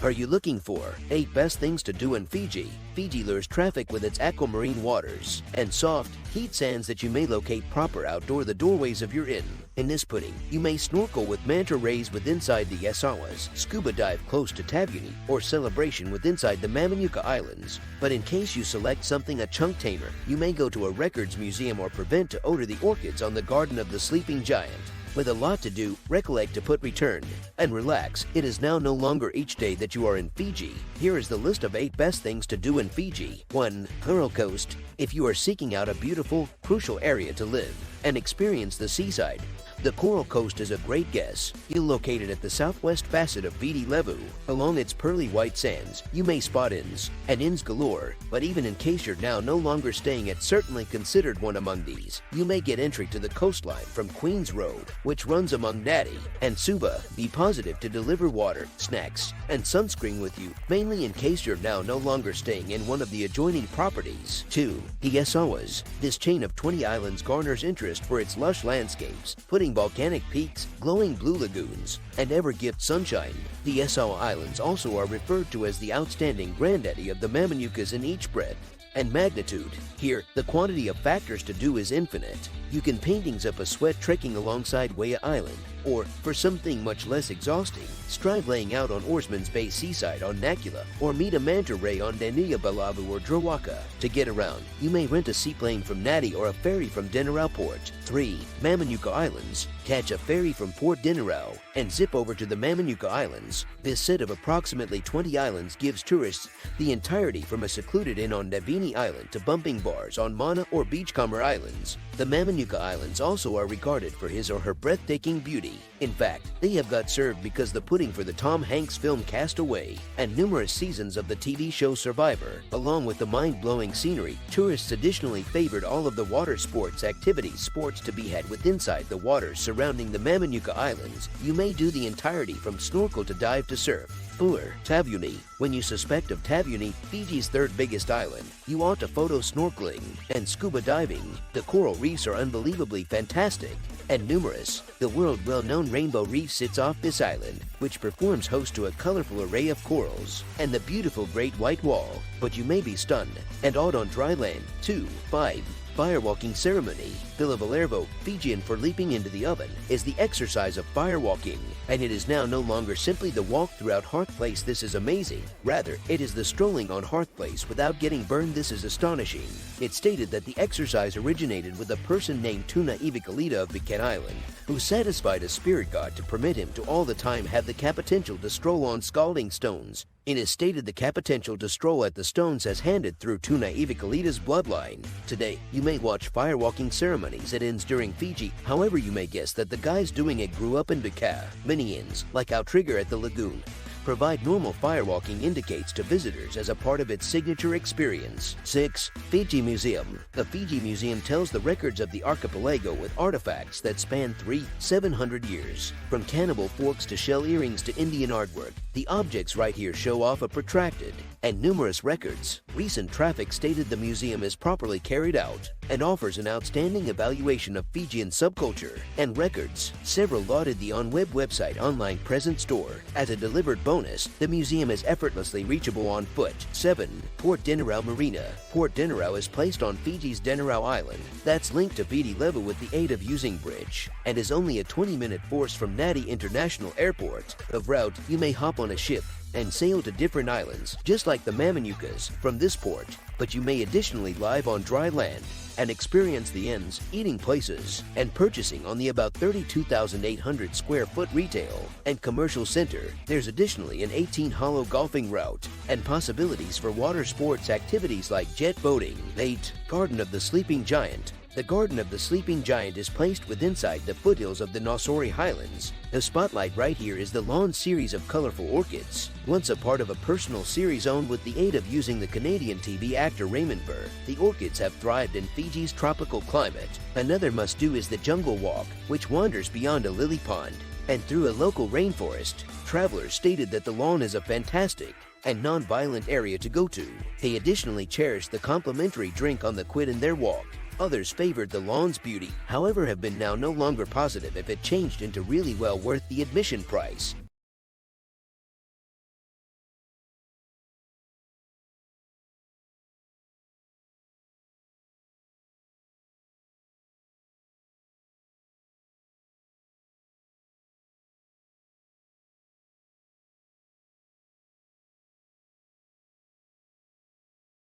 Are you looking for 8 best things to do in Fiji? Fiji lures traffic with its aquamarine waters and soft, heat sands that you may locate proper outdoor the doorways of your inn. In this pudding, you may snorkel with manta rays withinside the Yasawas, scuba dive close to Taveuni, or celebration withinside the Mamanuca Islands. But in case you select something a chunk tamer, you may go to a records museum or prevent to odor the orchids on the garden of the sleeping giant. With a lot to do, recollect to put return and relax. It is now no longer each day that you are in Fiji. Here is the list of 8 best things to do in Fiji. 1. Coral Coast. If you are seeking out a beautiful, crucial area to live and experience the seaside, the Coral Coast is a great guess. You're located at the southwest facet of Viti Levu. Along its pearly white sands, you may spot inns, and inns galore, but even in case you're now no longer staying at certainly considered one among these, you may get entry to the coastline from Queens Road, which runs among Nadi and Suba. Be positive to deliver water, snacks, and sunscreen with you, mainly in case you're now no longer staying in one of the adjoining properties. 2. The Yasawas. This chain of 20 islands garners interest for its lush landscapes, putting volcanic peaks, glowing blue lagoons, and ever-gift sunshine. The Yasawa Islands also are referred to as the outstanding granddaddy of the Mamanucas in each breadth and magnitude. Here, the quantity of factors to do is infinite. You can paintings up a sweat trekking alongside Wea Island, or, for something much less exhausting, strive laying out on Oarsman's Bay seaside on Nakula, or meet a manta ray on Denia Balavu or Drawaka. To get around, you may rent a seaplane from Nadi or a ferry from Denarau Port. 3. Mamanuca Islands. Catch a ferry from Port Denarau and zip over to the Mamanuca Islands. This set of approximately 20 islands gives tourists the entirety from a secluded inn on Taveuni Island to bumping bars on Mana or Beachcomber Islands. The Mamanuca Islands also are regarded for his or her breathtaking beauty. In fact, they have got served because the pudding for the Tom Hanks film Castaway and numerous seasons of the TV show Survivor. Along with the mind-blowing scenery, tourists additionally favored all of the water sports to be had with inside the waters surrounding the Mamanuca Islands. You may do the entirety from snorkel to dive to surf. 4. Taveuni. When you suspect of Taveuni, Fiji's 3rd biggest island, you ought to photo snorkeling and scuba diving. The coral reefs are unbelievably fantastic and numerous. The world well-known Rainbow Reef sits off this island, which performs host to a colorful array of corals and the beautiful Great White Wall. But you may be stunned and awed on dry land. 2. 5. Firewalking Ceremony. Valervo, Fijian for leaping into the oven, is the exercise of firewalking, and it is now no longer simply the walk throughout Hearth Place. This is amazing. Rather, it is the strolling on Hearth Place without getting burned. This is astonishing. It's stated that the exercise originated with a person named Tuna Ivikalita of Biken Island, who satisfied a spirit god to permit him to all the time have the potential to stroll on scalding stones. It is stated the potential to stroll at the stones has handed through Tuna Ivikalita's bloodline. Today, you may watch firewalking ceremonies at inns during Fiji. However, you may guess that the guys doing it grew up in Bika. Many inns, like Outrigger at the lagoon, provide normal firewalking indicates to visitors as a part of its signature experience. 6. Fiji Museum. The Fiji Museum tells the records of the archipelago with artifacts that span 700 years. From cannibal forks to shell earrings to Indian artwork, the objects right here show off a protracted and numerous records. Recent traffic stated the museum is properly carried out and offers an outstanding evaluation of Fijian subculture and records. Several lauded the on-web website online present store. As a delivered bonus, the museum is effortlessly reachable on foot. 7. Port Denarau Marina. Port Denarau is placed on Fiji's Denarau Island. That's linked to Viti Levu with the aid of using bridge and is only a 20-minute force from Nadi International Airport. Of route, you may hop on a ship and sail to different islands, just like the Mamanucas, from this port, but you may additionally live on dry land and experience the inns, eating places, and purchasing on the about 32,800 square foot retail and commercial center. There's additionally an 18-hollow golfing route and possibilities for water sports activities like jet boating. 8. Garden of the Sleeping Giant. The Garden of the Sleeping Giant is placed within inside the foothills of the Nausori Highlands. The spotlight right here is the lawn series of colorful orchids. Once a part of a personal series owned with the aid of using the Canadian TV actor Raymond Burr, the orchids have thrived in Fiji's tropical climate. Another must-do is the Jungle Walk, which wanders beyond a lily pond and through a local rainforest. Travelers stated that the lawn is a fantastic and non-violent area to go to. They additionally cherish the complimentary drink on the quid in their walk. Others favored the lawn's beauty, however have been now no longer positive if it changed into really well worth the admission price.